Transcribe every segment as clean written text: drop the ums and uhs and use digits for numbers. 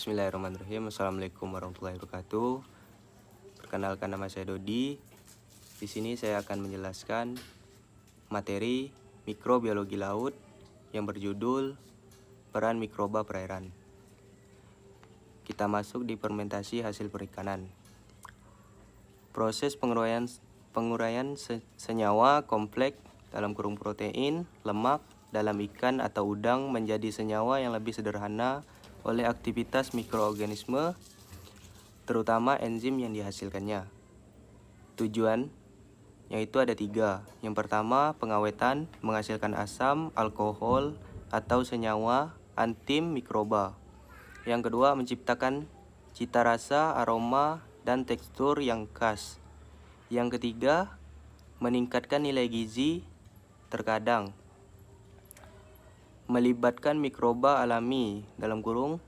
Bismillahirrahmanirrahim. Assalamualaikum warahmatullahi wabarakatuh. Perkenalkan, nama saya Dodi. Di sini saya akan menjelaskan materi mikrobiologi laut yang berjudul peran mikroba perairan. Kita masuk di fermentasi hasil perikanan. Proses penguraian senyawa kompleks dalam kurung protein, lemak dalam ikan atau udang menjadi senyawa yang lebih sederhana oleh aktivitas mikroorganisme, terutama enzim yang dihasilkannya. Tujuan yaitu ada 3. Yang pertama, pengawetan, menghasilkan asam, alkohol, atau senyawa antimikroba. Yang kedua, menciptakan cita rasa, aroma, dan tekstur yang khas. Yang ketiga, meningkatkan nilai gizi, terkadang melibatkan mikroba alami dalam kurung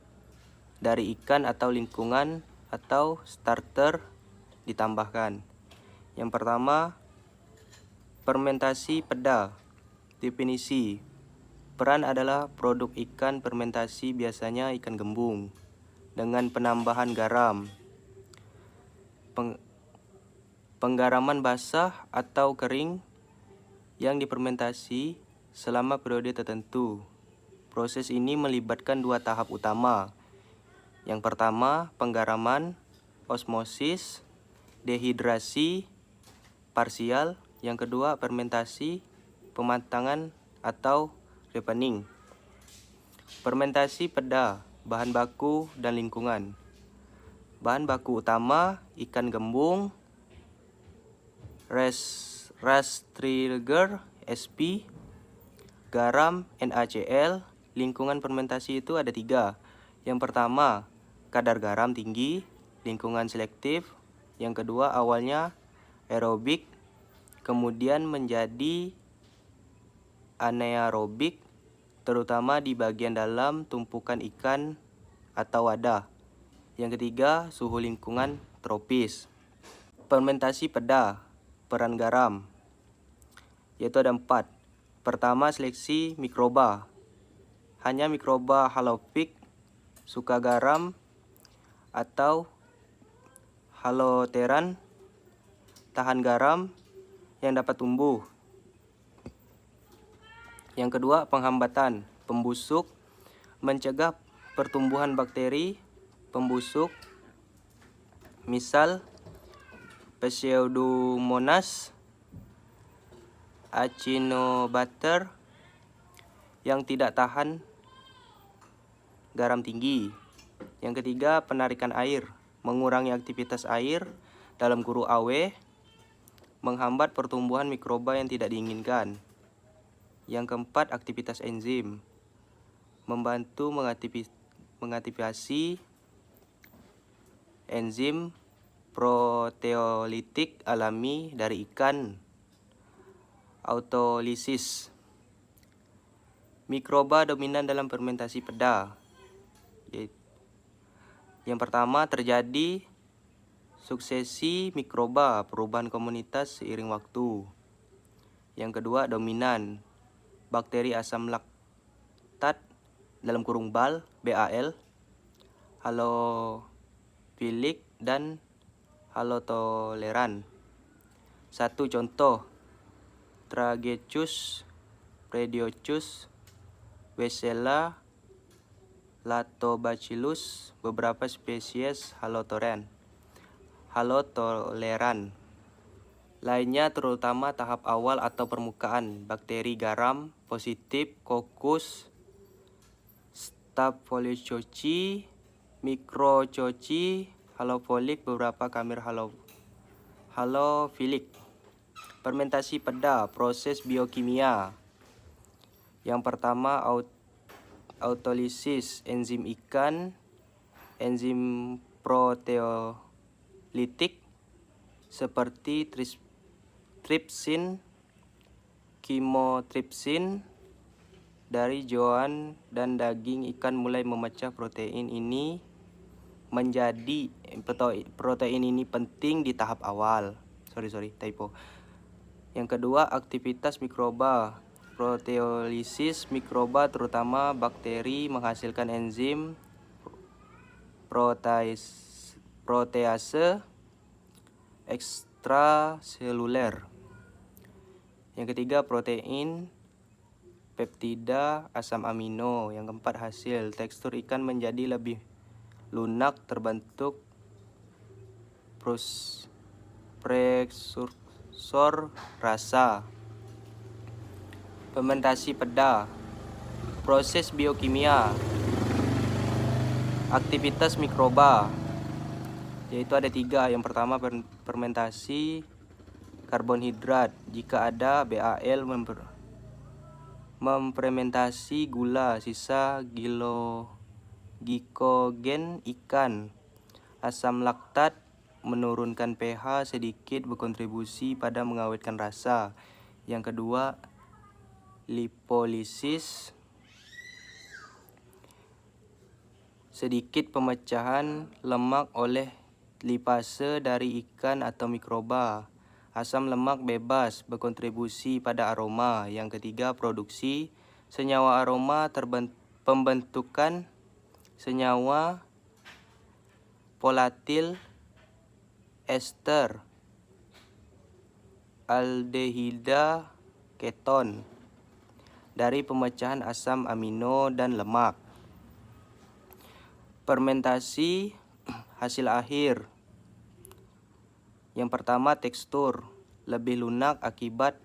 dari ikan atau lingkungan atau starter ditambahkan. Yang pertama, fermentasi peda. Definisi: peran adalah produk ikan fermentasi, biasanya ikan gembung, dengan penambahan garam, penggaraman basah atau kering yang difermentasi selama periode tertentu. Proses ini melibatkan 2 tahap utama. Yang pertama, penggaraman, osmosis, dehidrasi parsial. Yang kedua, fermentasi, pematangan atau ripening. Fermentasi peda, bahan baku dan lingkungan. Bahan baku utama, ikan gembung, Rastriller SP, garam, NaCl. Lingkungan fermentasi itu ada 3. Yang pertama, kadar garam tinggi, lingkungan selektif. Yang kedua, awalnya aerobik, kemudian menjadi anaerobik, terutama di bagian dalam tumpukan ikan atau wadah. Yang ketiga, suhu lingkungan tropis. Fermentasi peda, peran garam, yaitu ada 4. Pertama, seleksi mikroba. Hanya mikroba halofik, suka garam, atau haloteran, tahan garam, yang dapat tumbuh. Yang kedua, penghambatan, pembusuk, mencegah pertumbuhan bakteri pembusuk, misal Pseudomonas acinetobacter, yang tidak tahan garam tinggi. Yang ketiga, penarikan air, mengurangi aktivitas air dalam kurung AW, menghambat pertumbuhan mikroba yang tidak diinginkan. Yang keempat, aktivitas enzim, membantu mengaktifasi enzim proteolitik alami dari ikan, autolisis. Mikroba dominan dalam fermentasi peda. Yang pertama, terjadi suksesi mikroba, perubahan komunitas seiring waktu. Yang kedua, dominan bakteri asam laktat dalam kurung BAL, halofilik dan halotoleran. 1 contoh, Tragechus, Prediochus, Weissella, Lactobacillus. Beberapa spesies halotoleran. Lainnya terutama tahap awal atau permukaan, bakteri garam positif, Coccus, Staphylococcus, Micrococcus, halofilik, beberapa kamir halofilik. Fermentasi peda, proses biokimia. Yang pertama, autolisis enzim ikan, enzim proteolitik seperti tripsin, chymotrypsin dari jauhan dan daging ikan mulai memecah protein ini menjadi protein ini penting di tahap awal. Typo. Yang kedua, aktivitas mikroba. Proteolisis mikroba, terutama bakteri, menghasilkan enzim protease ekstraseluler. Yang ketiga protein, peptida, asam amino. Yang keempat hasil, tekstur ikan menjadi lebih lunak, terbentuk prekursor rasa. Fermentasi peda, proses biokimia, aktivitas mikroba, yaitu ada 3. Yang pertama fermentasi karbonhidrat. Jika ada BAL memfermentasi gula, sisa glikogen ikan. Asam laktat menurunkan pH sedikit, berkontribusi pada mengawetkan rasa. Yang kedua lipolisis, sedikit pemecahan lemak oleh lipase dari ikan atau mikroba. Asam lemak bebas berkontribusi pada aroma. Yang ketiga produksi senyawa aroma, pembentukan senyawa volatil ester aldehida keton dari pemecahan asam amino dan lemak. Fermentasi hasil akhir. Yang pertama tekstur, lebih lunak akibat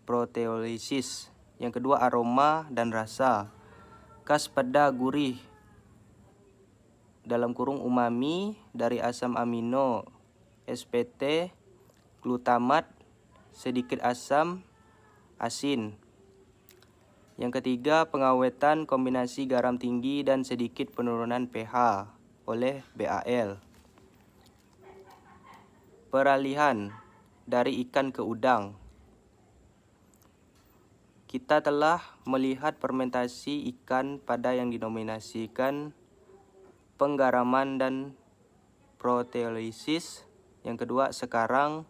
proteolisis. Yang kedua aroma dan rasa, khas peda gurih (umami) dari asam amino SPT, glutamat, sedikit asam asin. Yang ketiga pengawetan kombinasi garam tinggi dan sedikit penurunan pH oleh BAL. Peralihan dari ikan ke udang. Kita telah melihat fermentasi ikan pada yang dinominasikan penggaraman dan proteolisis. Yang kedua, sekarang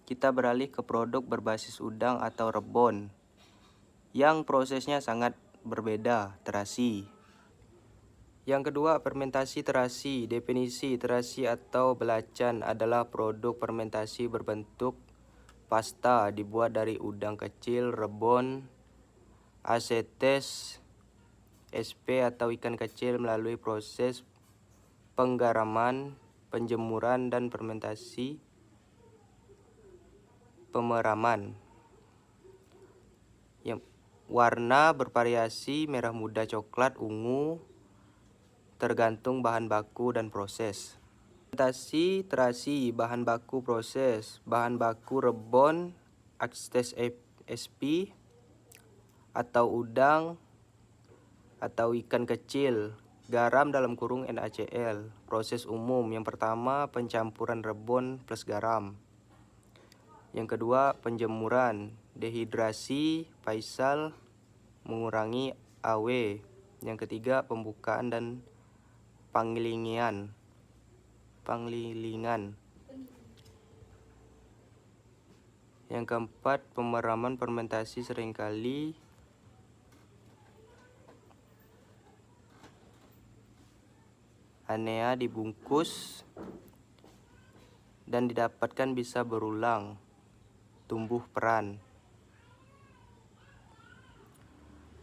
kita beralih ke produk berbasis udang atau rebon yang prosesnya sangat berbeda, terasi. Yang kedua, fermentasi terasi. Definisi terasi atau belacan adalah produk fermentasi berbentuk pasta dibuat dari udang kecil, rebon, asetes, SP atau ikan kecil melalui proses penggaraman, penjemuran, dan fermentasi pemeraman. Yang warna bervariasi merah muda, coklat, ungu, tergantung bahan baku dan proses. Fermentasi terasi, bahan baku proses, bahan baku rebon, asetes SP atau udang atau ikan kecil, garam (NaCl). Proses umum, yang pertama pencampuran rebon plus garam. Yang kedua penjemuran, dehidrasi faisal mengurangi AW. Yang ketiga pembukaan dan penglilingan. Yang keempat pemeraman fermentasi, seringkali anea dibungkus dan didapatkan bisa berulang, tumbuh peran.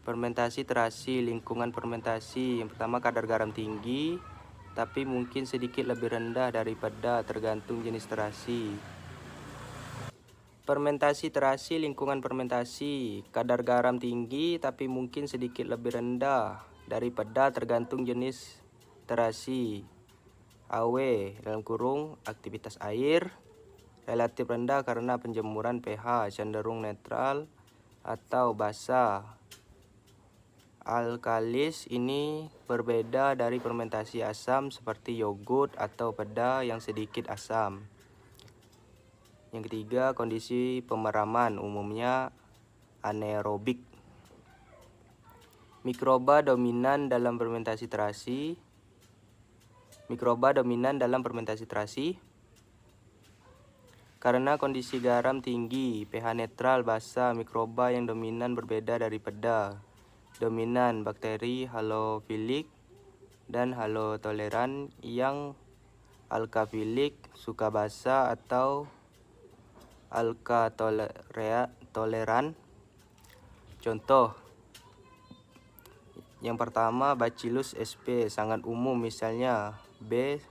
Fermentasi terasi, lingkungan fermentasi. Yang pertama kadar garam tinggi, tapi mungkin sedikit lebih rendah daripada, tergantung jenis terasi. Fermentasi terasi, lingkungan fermentasi. Kadar garam tinggi, tapi mungkin sedikit lebih rendah daripada, tergantung jenis terasi. AW (aktivitas air) relatif rendah karena penjemuran. pH cenderung netral atau basa. Alkalis ini berbeda dari fermentasi asam seperti yogurt atau peda yang sedikit asam. Yang ketiga, kondisi pemeraman, umumnya anaerobik. Mikroba dominan dalam fermentasi terasi. Karena kondisi garam tinggi, pH netral, basa, mikroba yang dominan berbeda dari peda. Dominan bakteri halofilik dan halotoleran yang alkafilik, suka basa atau alkatoleran. Contoh, yang pertama Bacillus sp, sangat umum, misalnya B.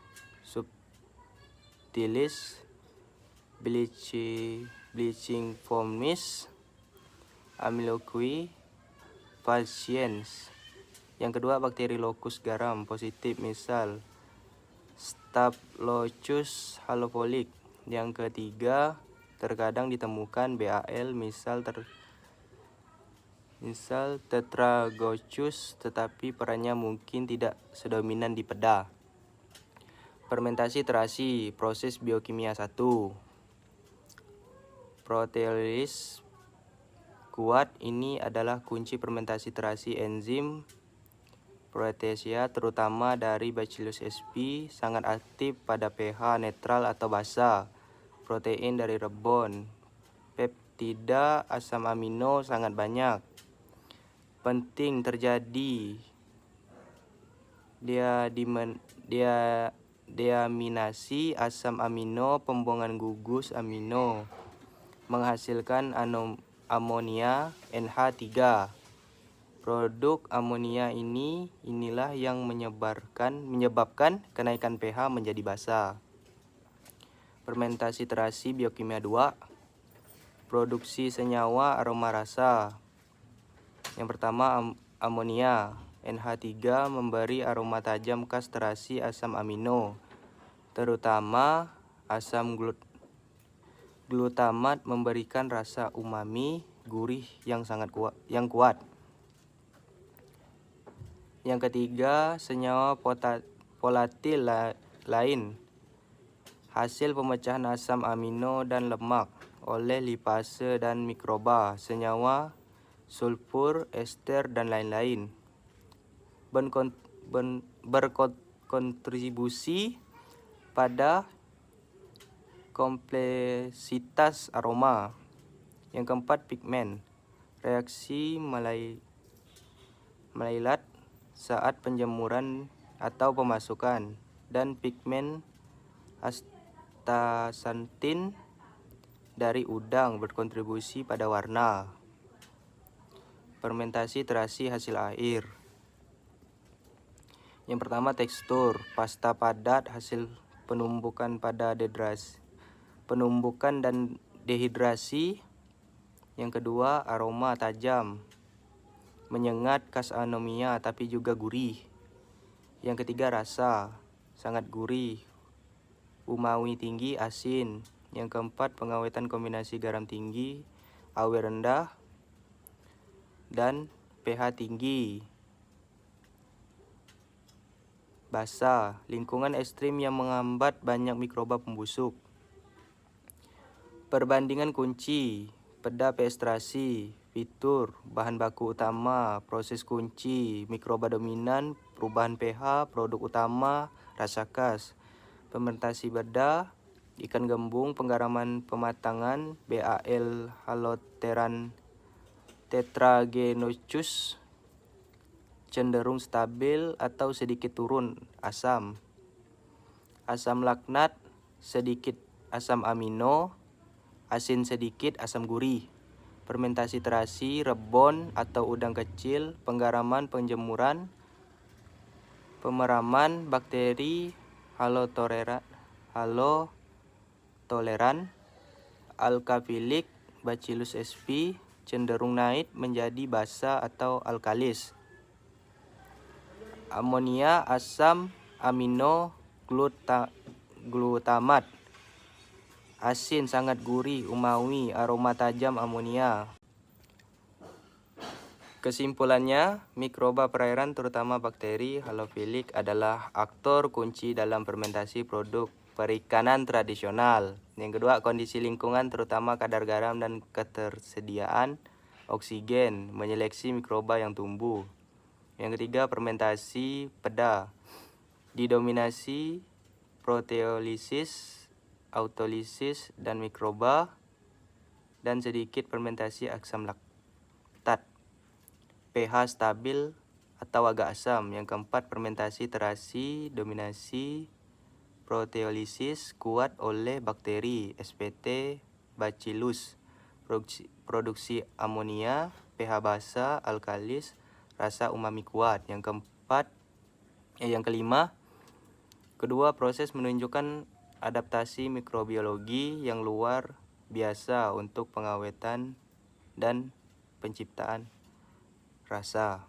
subtilis, bleachingformis, amyloqui falciens. Yang kedua bakteri lokus garam positif, misal Staphylococcus halophilic. Yang ketiga terkadang ditemukan BAL, misal Tetragoccus, tetapi perannya mungkin tidak sedominan di peda. Fermentasi terasi, proses biokimia 1. Proteolis kuat, ini adalah kunci fermentasi terasi. Enzim proteasia terutama dari Bacillus sp sangat aktif pada pH netral atau basa. Protein dari rebon, peptida, asam amino sangat banyak. Penting terjadi deaminasi asam amino, pembuangan gugus amino menghasilkan amonia NH3. Produk amonia inilah yang menyebabkan kenaikan pH menjadi basa. Fermentasi terasi biokimia 2. Produksi senyawa aroma rasa. Yang pertama amonia NH3 memberi aroma tajam khas terasi asam amino, terutama asam glutamat memberikan rasa umami gurih yang kuat. Yang ketiga, senyawa volatil lain, hasil pemecahan asam amino dan lemak oleh lipase dan mikroba, senyawa sulfur, ester, dan lain-lain. Berkontribusi pada kompleksitas aroma. Yang keempat, pigmen, reaksi Maillard saat penjemuran atau pemasukan, dan pigmen astaxanthin dari udang berkontribusi pada warna. Fermentasi terasi hasil air. Yang pertama tekstur, pasta padat hasil penumbukan dan dehidrasi. Yang kedua aroma tajam, menyengat khas anomia tapi juga gurih. Yang ketiga rasa, sangat gurih, umami tinggi, asin. Yang keempat pengawetan kombinasi garam tinggi, AW rendah, dan pH tinggi. Basa, lingkungan ekstrim yang menghambat banyak mikroba pembusuk. Perbandingan kunci, peda pH terasi, fitur, bahan baku utama, proses kunci, mikroba dominan, perubahan pH, produk utama, rasa khas. Fermentasi beda, ikan gembung, penggaraman pematangan, BAL haloteran Tetragoccus cenderung stabil atau sedikit turun asam. Asam laknat, sedikit asam amino, asin sedikit, asam gurih. Fermentasi terasi, rebon atau udang kecil, penggaraman, penjemuran, pemeraman bakteri halotoleran, alkafilik, Bacillus sp cenderung naik menjadi basa atau alkalis. Amonia, asam amino, glutamat, asin, sangat gurih, umami, aroma tajam amonia. Kesimpulannya, mikroba perairan terutama bakteri halofilik adalah aktor kunci dalam fermentasi produk perikanan tradisional. Yang kedua, kondisi lingkungan terutama kadar garam dan ketersediaan oksigen menyeleksi mikroba yang tumbuh. Yang ketiga, fermentasi peda didominasi proteolisis, autolisis, dan mikroba, dan sedikit fermentasi asam laktat. pH stabil atau agak asam. Yang keempat, fermentasi terasi dominasi proteolisis kuat oleh bakteri SPT Bacillus. Produksi amonia, pH basa, alkalis, rasa umami kuat. Yang kelima, kedua, proses menunjukkan adaptasi mikrobiologi yang luar biasa untuk pengawetan dan penciptaan rasa.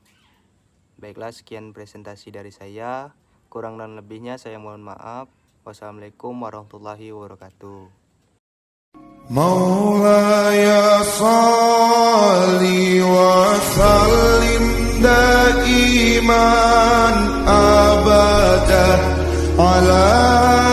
Baiklah, sekian presentasi dari saya. Kurang dan lebihnya saya mohon maaf. Wassalamualaikum warahmatullahi wabarakatuh. Maulaya salli wa sallim daiman abadan ala